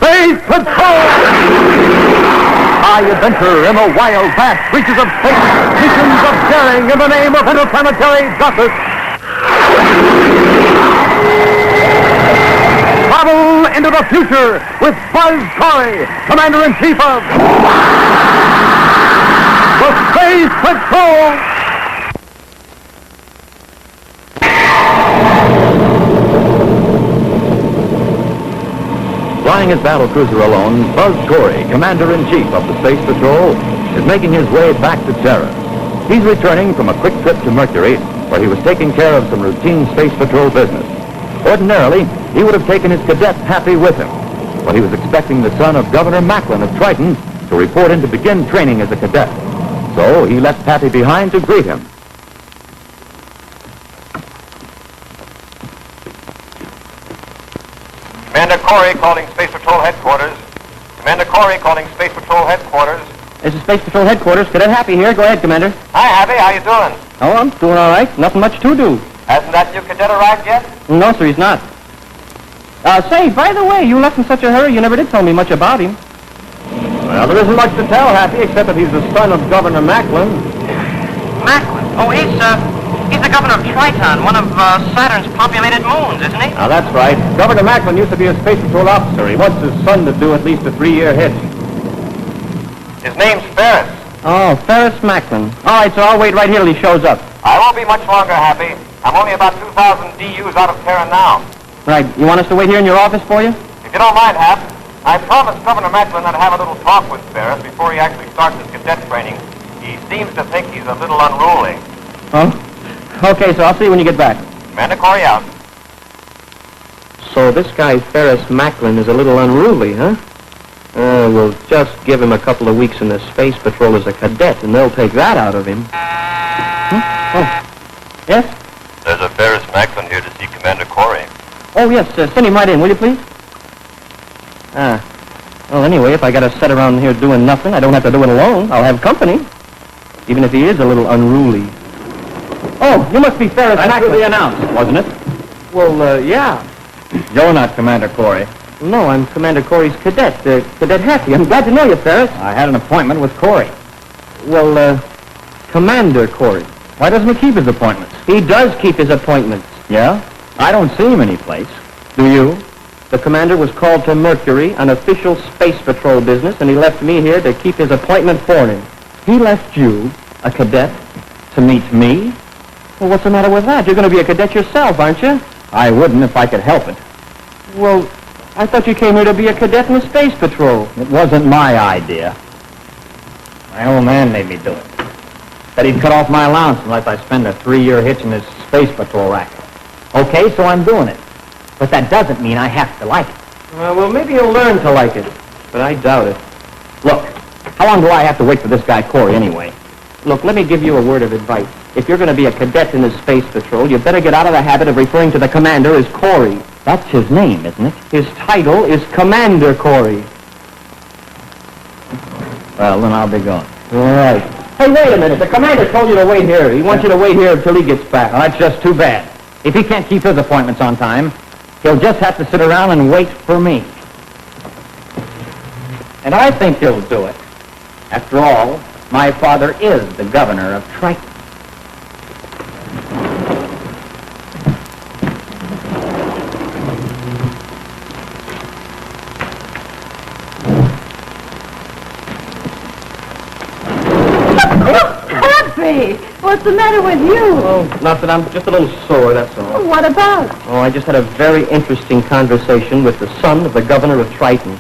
Space Patrol! High adventure in the wild, vast reaches of space. Missions of daring in the name of interplanetary justice. Travel into the future with Buzz Corey, Commander-in-Chief of the Space Patrol! Flying his battle cruiser alone, Buzz Corey, Commander-in-Chief of the Space Patrol, is making his way back to Terra. He's returning from a quick trip to Mercury, where he was taking care of some routine Space Patrol business. Ordinarily, he would have taken his cadet Happy with him, but he was expecting the son of Governor Macklin of Triton to report in to begin training as a cadet. So he left Happy behind to greet him. Commander Corey calling Space Patrol Headquarters. Commander Corey calling Space Patrol Headquarters. This is Space Patrol Headquarters. Cadet Happy here. Go ahead, Commander. Hi, Happy. How you doing? Oh, I'm doing all right. Nothing much to do. Hasn't that new cadet arrived yet? No, sir, he's not. Say, by the way, you left in such a hurry, you never did tell me much about him. Well, there isn't much to tell, Happy, except that he's the son of Governor Macklin. Macklin? Oh, he's the governor of Triton, one of Saturn's populated moons, isn't he? Now, that's right. Governor Macklin used to be a Space Patrol officer. He wants his son to do at least a 3-year hitch. His name's Ferris. Oh, Ferris Macklin. All right, so I'll wait right here till he shows up. I won't be much longer, Happy. I'm only about 2,000 DUs out of Terra now. Right. You want us to wait here in your office for you? If you don't mind, Hap, I promised Governor Macklin I'd have a little talk with Ferris before he actually starts his cadet training. He seems to think he's a little unruly. Oh? Okay, so I'll see you when you get back. Commander Corey out. So this guy Ferris Macklin is a little unruly, huh? We'll just give him a couple of weeks in the Space Patrol as a cadet, and they'll take that out of him. Huh? Oh. Yes? There's a Ferris Macklin here to see Commander Corey. Oh, yes. Send him right in, will you, please? Well, anyway, if I got to sit around here doing nothing, I don't have to do it alone. I'll have company, even if he is a little unruly. Oh, you must be Ferris Macklin. That's what they announced, wasn't it? Well, yeah. You're not Commander Corey. No, I'm Commander Corey's cadet, Cadet Happy. I'm glad to know you, Ferris. I had an appointment with Corey. Well, Commander Corey. Why doesn't he keep his appointments? He does keep his appointments. Yeah? I don't see him anyplace. Do you? The commander was called to Mercury on official Space Patrol business, and he left me here to keep his appointment for him. He left you, a cadet, to meet me? Well, what's the matter with that? You're going to be a cadet yourself, aren't you? I wouldn't if I could help it. Well, I thought you came here to be a cadet in the Space Patrol. It wasn't my idea. My old man made me do it. Said he'd cut off my allowance unless I spend a 3-year hitch in this Space Patrol racket. Okay, so I'm doing it. But that doesn't mean I have to like it. Well, maybe you'll learn to like it, but I doubt it. Look, how long do I have to wait for this guy Corey anyway? Look, let me give you a word of advice. If you're going to be a cadet in the Space Patrol, you better get out of the habit of referring to the commander as Corey. That's his name, isn't it? His title is Commander Corey. Well, then I'll be going. All right. Hey, wait a minute. The commander told you to wait here. He wants you to wait here until he gets back. Well, that's just too bad. If he can't keep his appointments on time, he'll just have to sit around and wait for me. And I think he'll do it. After all, my father is the governor of Triton. What's the matter with you? Oh, nothing. I'm just a little sore, that's all. What about? Oh, I just had a very interesting conversation with the son of the governor of Triton.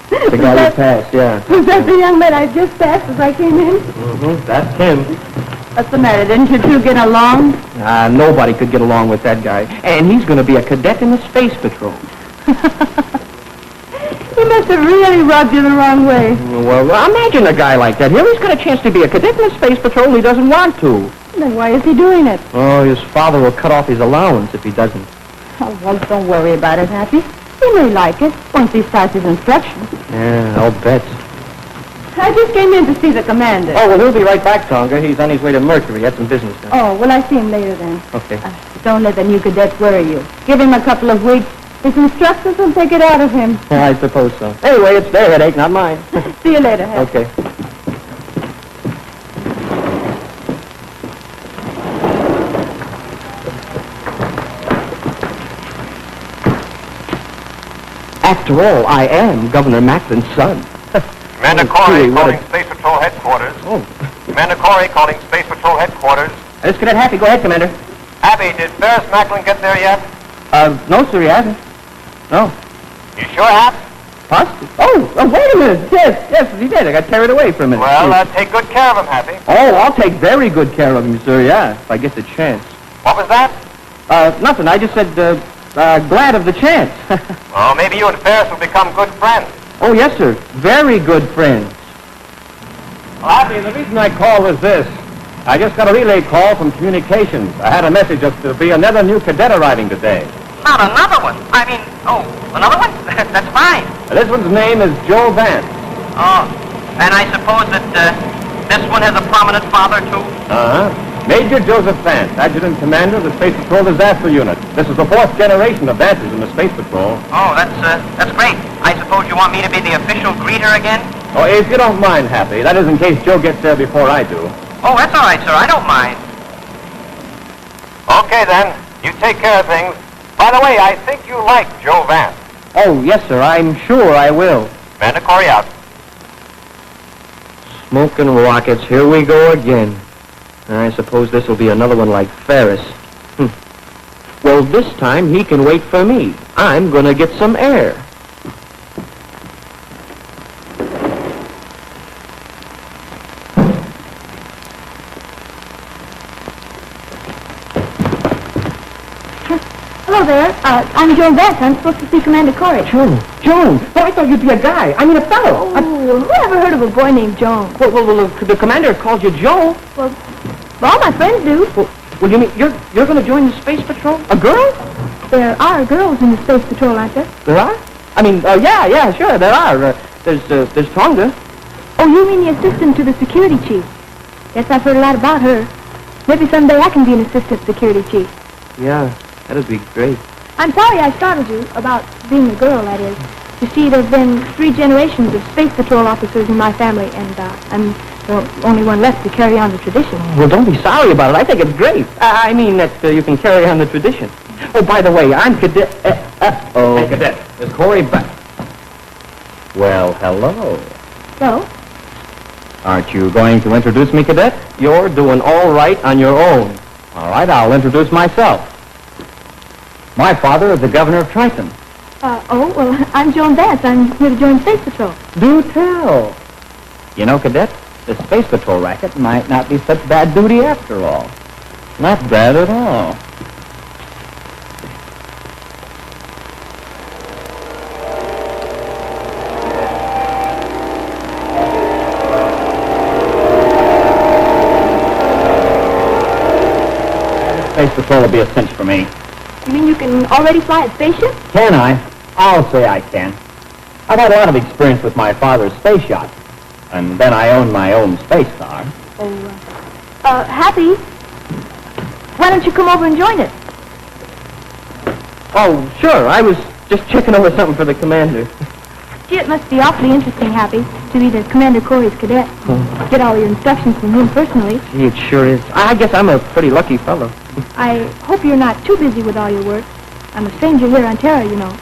The guy who passed, yeah. Was that the young man I just passed as I came in? Mm-hmm, that's him. What's the matter? Didn't you two get along? Nobody could get along with that guy. And he's going to be a cadet in the Space Patrol. He must have really rubbed you the wrong way. Well, imagine a guy like that. Here he's got a chance to be a cadet in the Space Patrol and he doesn't want to. Then why is he doing it? Oh, his father will cut off his allowance if he doesn't. Oh, well, don't worry about it, Happy. He may like it once he starts his instructions. Yeah, I'll bet. I just came in to see the commander. Oh, well, he'll be right back, Tonga. He's on his way to Mercury. He had some business done. Oh, well, I see him later then. Okay. Don't let the new cadet worry you. Give him a couple of weeks, His instructors will take it out of him. I suppose so. Anyway, it's their headache, not mine. See you later, Happy. Okay. After all, I am Governor Macklin's son. Commander Corey calling Space Patrol headquarters. Oh. Commander Corey calling Space Patrol headquarters. This Cadet Happy. Go ahead, Commander. Abby, did Ferris Macklin get there yet? No, sir, he hasn't. No. You sure, Hap? Possibly. Oh, wait a minute. Yes, he did. I got carried away for a minute. Well, take good care of him, Happy. Oh, I'll take very good care of him, sir, yeah, if I get the chance. What was that? Nothing. I just said, glad of the chance. Oh, maybe you and Ferris will become good friends. Oh, yes, sir. Very good friends. Well, Happy, the reason I called was this. I just got a relay call from communications. I had a message that there'll be another new cadet arriving today. Not another one. I mean, another one? That's fine. This one's name is Joe Vance. Oh, and I suppose that this one has a prominent father, too? Uh-huh. Major Joseph Vance, Adjutant Commander of the Space Patrol Disaster Unit. This is the 4th generation of Vances in the Space Patrol. Oh, that's great. I suppose you want me to be the official greeter again? Oh, if you don't mind, Happy. That is in case Joe gets there before I do. Oh, that's all right, sir. I don't mind. Okay, then. You take care of things. By the way, I think you like Joe Vance. Oh, yes, sir. I'm sure I will. Commander Corey out. Smoking rockets. Here we go again. I suppose this will be another one like Ferris. Well, this time he can wait for me. I'm going to get some air. Hello there. I'm Joan Vance. I'm supposed to see Commander Corey. Joan! Oh, I thought you'd be a guy. I mean a fellow. Oh, who ever heard of a boy named Joan? Well, the commander calls you Joe. Well, all my friends do. Well, you mean you're going to join the Space Patrol? A girl? There are girls in the Space Patrol, aren't there? There are? I mean, yeah, sure, there are. There's Tonga. Oh, you mean the assistant to the security chief? Yes, I've heard a lot about her. Maybe someday I can be an assistant security chief. Yeah, that'd be great. I'm sorry I startled you about being a girl, that is. You see, there have been 3 generations of Space Patrol officers in my family, and I'm the only one left to carry on the tradition. Well, don't be sorry about it. I think it's great. I mean that you can carry on the tradition. Oh, by the way, I'm Cadet... Hey, Cadet, is Corey back? Well, hello. So? Aren't you going to introduce me, Cadet? You're doing all right on your own. All right, I'll introduce myself. My father is the governor of Triton. Well, I'm Joan Vance. I'm here to join Space Patrol. Do tell. You know, Cadet, the Space Patrol racket might not be such bad duty after all. Not bad at all. Space Patrol will be a cinch for me. You mean you can already fly a spaceship? Can I? I'll say I can. I've had a lot of experience with my father's space yacht. And then I own my own space car. Happy, why don't you come over and join us? Oh, sure. I was just checking over something for the commander. Gee, it must be awfully interesting, Happy, to be the Commander Corey's cadet. Get all your instructions from him personally. Gee, it sure is. I guess I'm a pretty lucky fellow. I hope you're not too busy with all your work. I'm a stranger here on Terra, you know.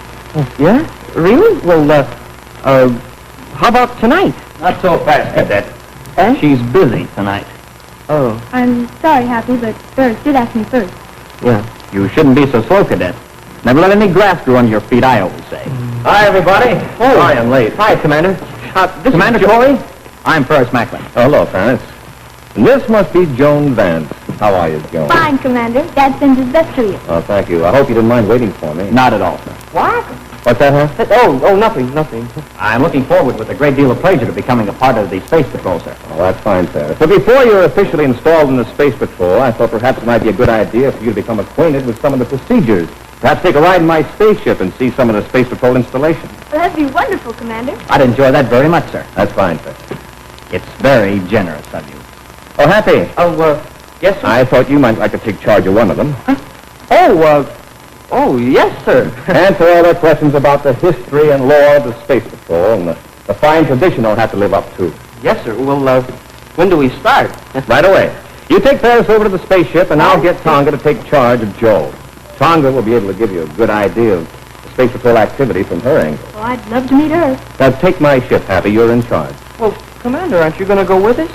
Yeah? Really? Well, how about tonight? Not so fast, Cadet. Eh? She's busy tonight. Oh, I'm sorry, Happy, but Ferris did ask me first. yeah. You shouldn't be so slow, Cadet. Never let any grass grow under your feet, I always say. Hi, everybody. Oh, Sorry I'm late. Hi, Commander. This Commander is Corey, I'm Ferris Macklin. Hello, Ferris. And this must be Joan Vance. How are you, Joan? Fine, Commander. Dad sends his best to you. Oh, thank you. I hope you didn't mind waiting for me. Not at all, sir. What? What's that, huh? Oh, nothing. I'm looking forward with a great deal of pleasure to becoming a part of the Space Patrol, sir. Oh, that's fine, sir. But before you're officially installed in the Space Patrol, I thought perhaps it might be a good idea for you to become acquainted with some of the procedures. Perhaps take a ride in my spaceship and see some of the Space Patrol installations. Well, that'd be wonderful, Commander. I'd enjoy that very much, sir. That's fine, sir. It's very generous of you. Oh, Happy. Yes, sir? I thought you might like to take charge of one of them. Oh, Oh, yes, sir. Answer all their questions about the history and lore of the Space Patrol and the fine tradition they'll have to live up to. Yes, sir. Well, when do we start? Right away. You take Ferris over to the spaceship, and I'll get Tonga to take charge of Joe. Tonga will be able to give you a good idea of the Space Patrol activity from her angle. Well, I'd love to meet her. Now, take my ship, Happy. You're in charge. Well, Commander, aren't you going to go with us?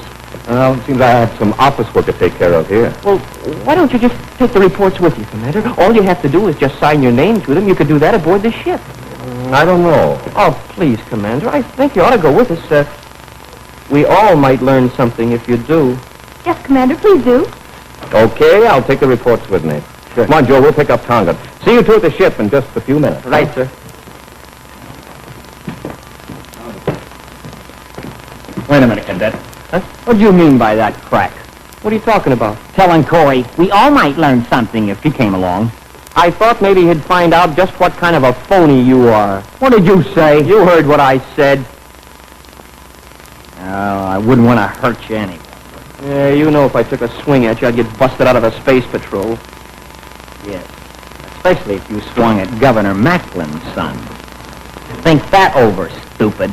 Well, it seems I have some office work to take care of here. Well, why don't you just take the reports with you, Commander? All you have to do is just sign your name to them. You could do that aboard the ship. I don't know. Oh, please, Commander. I think you ought to go with us. We all might learn something if you do. Yes, Commander, please do. Okay, I'll take the reports with me. Sure. Come on, Joe, we'll pick up Tonga. See you two at the ship in just a few minutes. Right, sir. Wait a minute, Cadet. Huh? What do you mean by that crack? What are you talking about? Telling Corey we all might learn something if you came along. I thought maybe he'd find out just what kind of a phony you are. What did you say? You heard what I said. Oh, I wouldn't want to hurt you anyway. Yeah, you know if I took a swing at you, I'd get busted out of a space patrol. Yes. Especially if you swung at Governor Macklin's son. Think that over, stupid.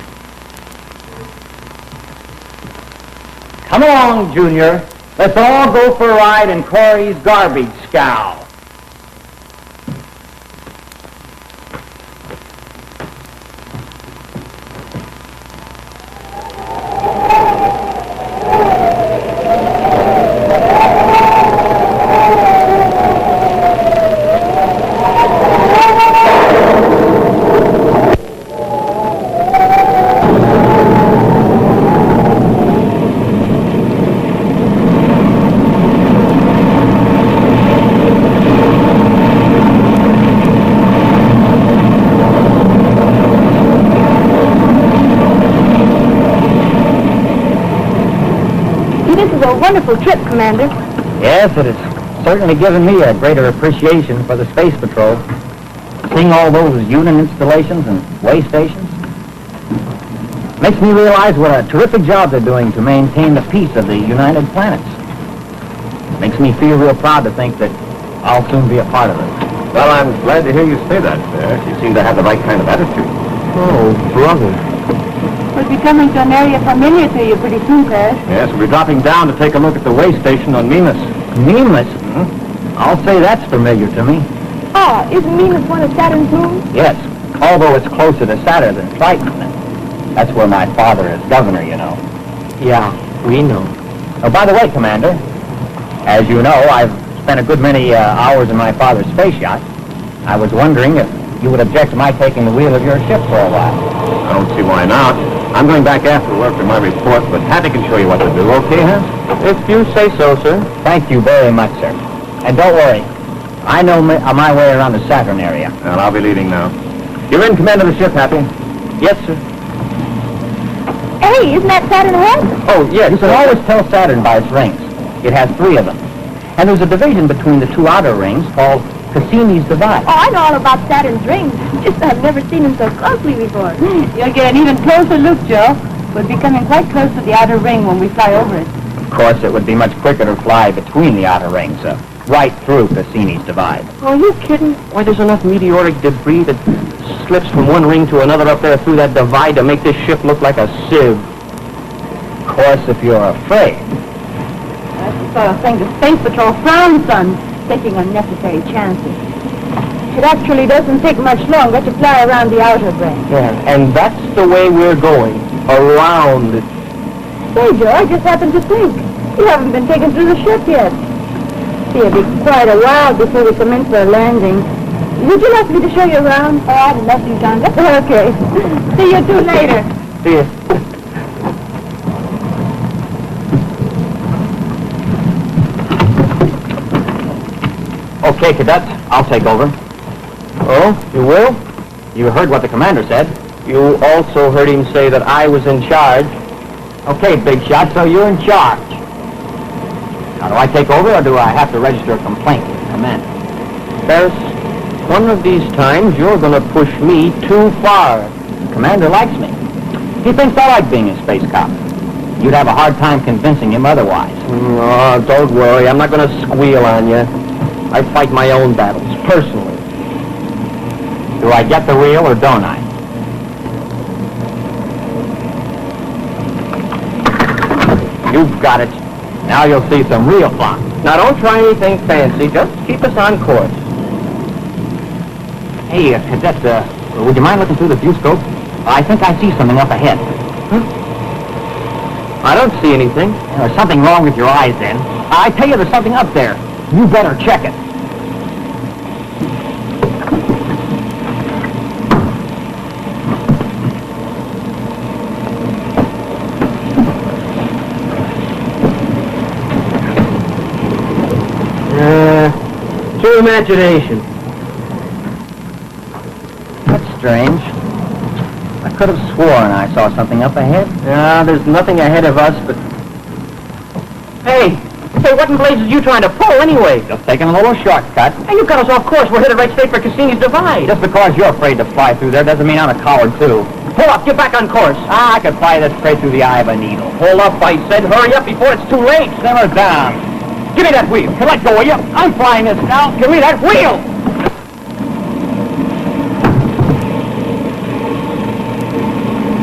Come along, Junior. Let's all go for a ride in Corey's garbage scow. This is a wonderful trip, Commander. Yes, it has certainly given me a greater appreciation for the Space Patrol. Seeing all those unit installations and way stations makes me realize what a terrific job they're doing to maintain the peace of the United Planets. Makes me feel real proud to think that I'll soon be a part of it. Well, I'm glad to hear you say that, Ferris. You seem to have the right kind of attitude. Oh, brother. We'll be coming to an area familiar to you pretty soon, Ferris. Yes, we'll be dropping down to take a look at the way station on Mimas. Mimas? I'll say that's familiar to me. Ah, isn't Mimas one of Saturn's moons? Yes, although it's closer to Saturn than Triton. That's where my father is governor, you know. Yeah, we know. Oh, by the way, Commander, as you know, I've spent a good many hours in my father's space yacht. I was wondering if you would object to my taking the wheel of your ship for a while. I don't see why not. I'm going back after work for my report, but Happy can show you what to do, okay, Hans? If you say so, sir. Thank you very much, sir. And don't worry, I know my way around the Saturn area. Well, I'll be leaving now. You're in command of the ship, Happy. Yes, sir. Hey, isn't that Saturn ahead? Oh, yes. You can always tell Saturn by its rings. It has 3 of them. And there's a division between the 2 outer rings called Cassini's Divide. Oh, I know all about Saturn's rings. Just I've never seen them so closely before. You'll get an even closer look, Joe. We'll be coming quite close to the outer ring when we fly over it. Of course, it would be much quicker to fly between the outer rings, right through Cassini's Divide. Oh, are you kidding? Why, there's enough meteoric debris that slips from one ring to another up there through that divide to make this ship look like a sieve. Of course, if you're afraid. That's the sort of thing the Space Patrol frowns on, taking unnecessary chances. It actually doesn't take much longer to fly around the outer ring. Yeah, and that's the way we're going. Around it. Say, Joe, I just happened to think. You haven't been taken through the ship yet. See, it'll be quite a while before we come in for a landing. Would you like me to show you around? Oh, I'd love to, John. Okay. See you two later. See ya. Okay, cadets, I'll take over. Oh, you will? You heard what the commander said. You also heard him say that I was in charge. Okay, big shot, so you're in charge. Now, do I take over, or do I have to register a complaint with the commander? Ferris, one of these times you're going to push me too far. The commander likes me. He thinks I like being a space cop. You'd have a hard time convincing him otherwise. Oh, don't worry. I'm not going to squeal on you. I fight my own battles, personally. Do I get the wheel or don't I? You've got it. Now you'll see some real fun. Now, don't try anything fancy. Just keep us on course. Hey, Cadet, would you mind looking through the view scope? I think I see something up ahead. I don't see anything. There's something wrong with your eyes, then. I tell you, there's something up there. You better check it. True imagination. That's strange. I could have sworn I saw something up ahead. There's nothing ahead of us, but... Hey, what in blazes are you trying to pull, anyway? Just taking a little shortcut. Hey, you got us off course. We're headed right straight for Cassini's Divide. Just because you're afraid to fly through there doesn't mean I'm a coward, too. Pull up. Get back on course. I could fly this straight through the eye of a needle. Pull up, I said. Hurry up before it's too late. Simmer down. Give me that wheel. Let go, will you? I'm flying this now. Give me that wheel!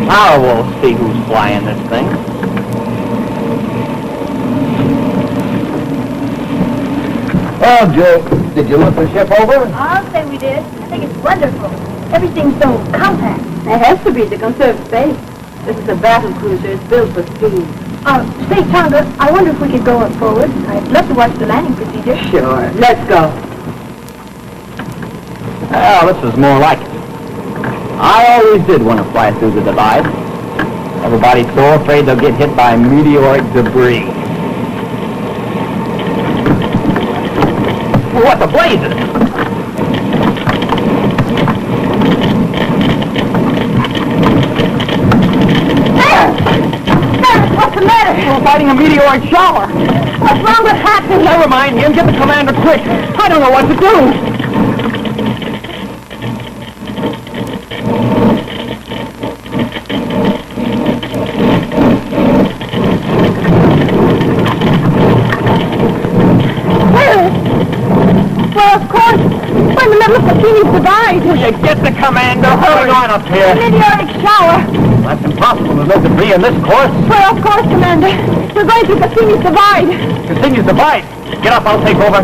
Now we'll see who's flying this thing. Well, Joe, did you look the ship over? I'll say we did. I think it's wonderful. Everything's so compact. It has to be to conserve space. This is a battle cruiser. It's built for speed. Say, Tonga, I wonder if we could go up forward. I'd love to watch the landing procedure. Sure. Let's go. Well, this is more like it. I always did want to fly through the divide. Everybody's so afraid they'll get hit by meteoric debris. What the blazes? What's the matter? We're fighting a meteoric shower. What's wrong with Hudson? Never mind him. Get the commander quick. I don't know what to do. Well, of course. We're in the middle of Cassini's Divide. Will you get the commander? Hurry on up here. A meteoric shower. That's impossible. There's no debris in this course. Well, of course, Commander. We're going through Cassini's Divide. Continues the fight. Get up, I'll take over.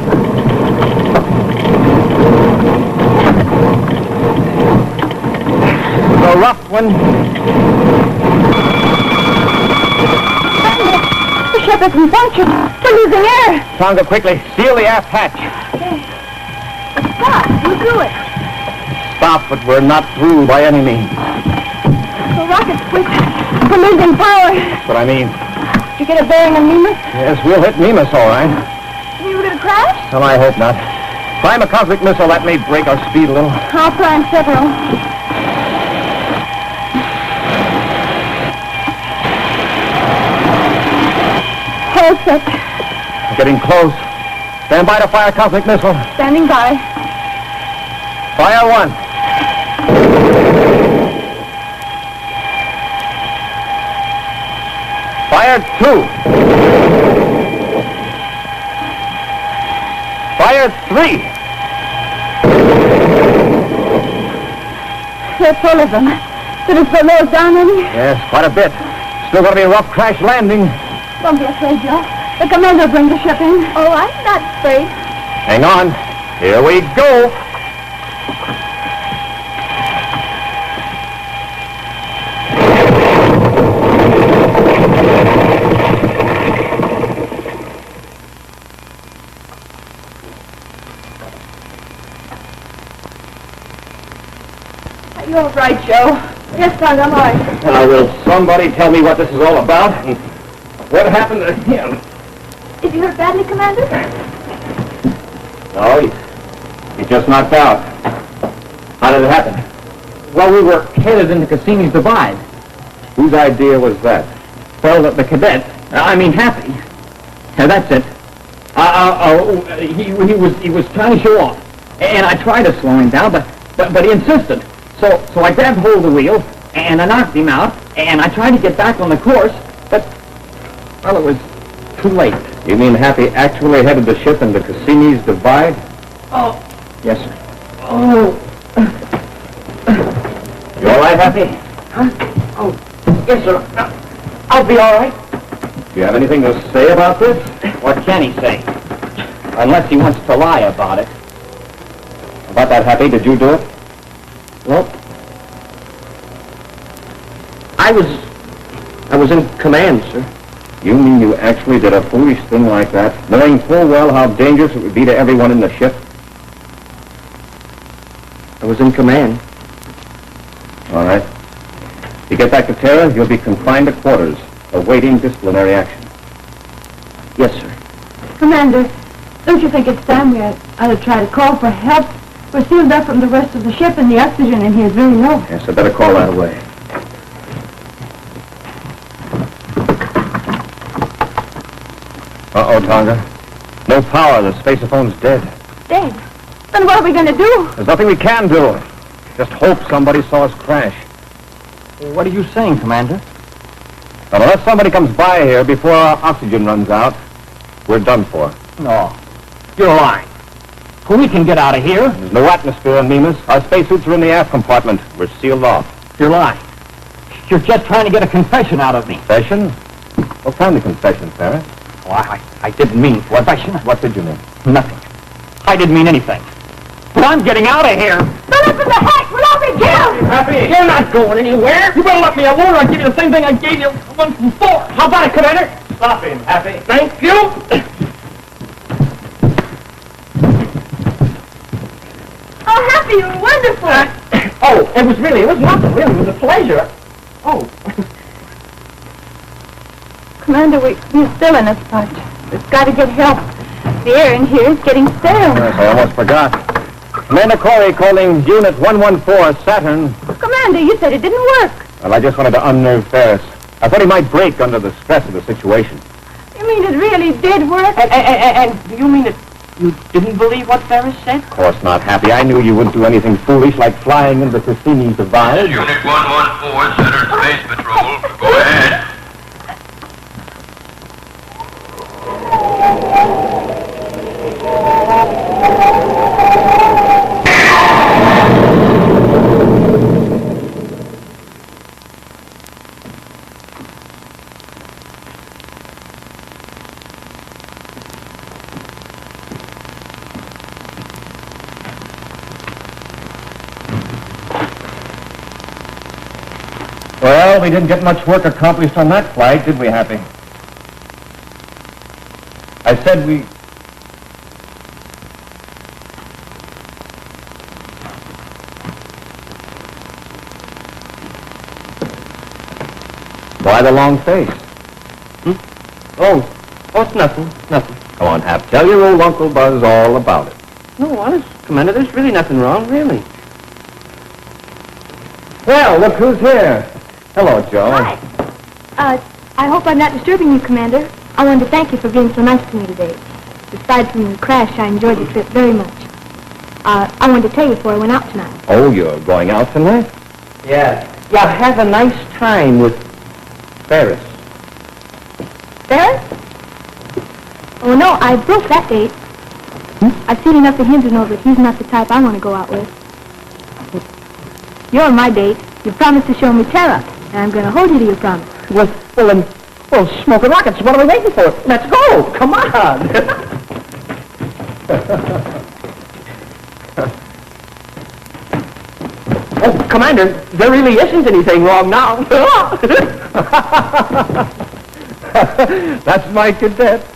The rough one. The ship isn't functioning. We're losing air. Tonga, quickly, seal the aft hatch. Stop. We'll do it. Stop, but we're not through by any means. The rocket's quick. We're losing power. That's what I mean. Did you get a bearing on Mimas? Yes, we'll hit Mimas, all right. You were going to crash? Well, I hope not. Prime a cosmic missile. That may break our speed a little. I'll prime several. Hold set. Getting close. Stand by to fire cosmic missile. Standing by. Fire one. Fire two. Fire three. They're full of them. Did it slow us down any? Yes, quite a bit. Still going to be a rough crash landing. Don't be afraid, Joe. The commander will bring the ship in. Oh, I'm not afraid. Hang on. Here we go. Are you all right, Joe? Yes, Doug, I'm all right. Will somebody tell me what this is all about? And what happened to him? Is he hurt badly, Commander? No, he's just knocked out. How did it happen? Well, we were headed into Cassini's Divide. Whose idea was that? Well, the cadet. I mean, Happy. Yeah, that's it. He was trying to show off, and I tried to slow him down, but he insisted. So I grabbed hold of the wheel, and I knocked him out, and I tried to get back on the course, but, well, it was too late. You mean Happy actually headed the ship into Cassini's Divide? Oh. Yes, sir. Oh. right, Happy? Huh? Oh, yes, sir. I'll be all right. Do you have anything to say about this? What can he say? Unless he wants to lie about it. About that, Happy, did you do it? Well, I was in command, sir. You mean you actually did a foolish thing like that, knowing full well how dangerous it would be to everyone in the ship? I was in command. All right. You get back to Terra, you'll be confined to quarters, awaiting disciplinary action. Yes, sir. Commander, don't you think it's time we ought to try to call for help? We're sealed up from the rest of the ship, and the oxygen in here is very low. Yes, I better call that away. Uh-oh, Tonga. No power. The spacephone's dead. Dead? Then what are we going to do? There's nothing we can do. Just hope somebody saw us crash. What are you saying, Commander? But unless somebody comes by here before our oxygen runs out, we're done for. No. You're lying. We can get out of here. There's no atmosphere in Mimas. Our spacesuits are in the aft compartment. We're sealed off. You're lying. You're just trying to get a confession out of me. Confession? What kind of confession, Ferris? Oh, I didn't mean confession. What did you mean? Nothing. I didn't mean anything. But I'm getting out of here. Don't open the hatch! We'll all be killed! Happy, you're not going anywhere. You better let me alone or I'll give you the same thing I gave you once before. How about it, Commander? Stop him, Happy. Thank you. Oh, Happy, you're wonderful! It was nothing, really. It was a pleasure. Oh. Commander, we're still in a spot. We've got to get help. The air in here is getting stale. Yes, I almost forgot. Commander Corey calling Unit 114 Saturn. Commander, you said it didn't work. Well, I just wanted to unnerve Ferris. I thought he might break under the stress of the situation. You mean it really did work? And do you mean that you didn't believe what Ferris said? Of course not, Happy. I knew you wouldn't do anything foolish like flying into Cassini's Divide. Unit 114, Center Space Patrol. Go ahead. Well, we didn't get much work accomplished on that flight, did we, Happy? I said we... Why the long face? Oh, it's nothing. Nothing. Come on, Hap. Tell your old Uncle Buzz all about it. No, honest, Commander, there's really nothing wrong, really. Well, look who's here. Hello, Joe. Hi. I hope I'm not disturbing you, Commander. I wanted to thank you for being so nice to me today. Aside from the crash, I enjoyed the trip very much. I wanted to tell you before I went out tonight. Oh, you're going out tonight? Yeah, have a nice time with Ferris. Ferris? Oh, no, I broke that date. I've seen enough of him to know that he's not the type I want to go out with. You're my date. You promised to show me Terra, and I'm going to hold you to your promise. Well, smoking rockets, what are we waiting for? Let's go, come on. Oh, Commander, there really isn't anything wrong now. That's my cadet.